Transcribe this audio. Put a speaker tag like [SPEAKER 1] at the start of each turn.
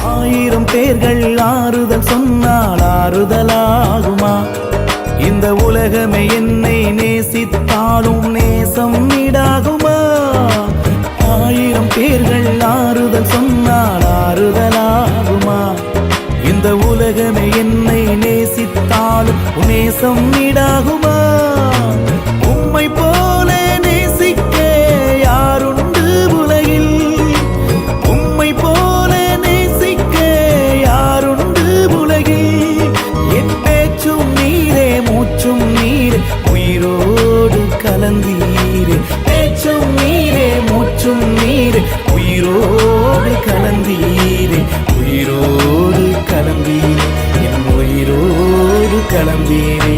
[SPEAKER 1] ஆயிரம் பேர்கள் ஆறுதல் சொன்னால் ஆறுதலாகுமா? இந்த உலகமே என்னை நேசித்தாலும் நேசம் ஈடாகுமா? ஆயிரம் பேர்கள் ஆறுதல் சொன்னால் ஆறுதலாகுமா? இந்த உலகமே என்னை நேசித்தாலும் நேசம் ஈடாகுமா? உம்மை போல நேசிக்க யாருண்டு உலகில்? உம்மை போல நேசிக்க யாருண்டு உலகில்? என் பேச்சும் நீரே, மூச்சும் நீரே, உயிரோடு கலந்தீரே. பேச்சும் நீரே, மூச்சும் நீரே, உயிரோடு கலந்தீரே. உயிரோடு கலந்தீரே, என் உயிரோடு கலந்தீரே.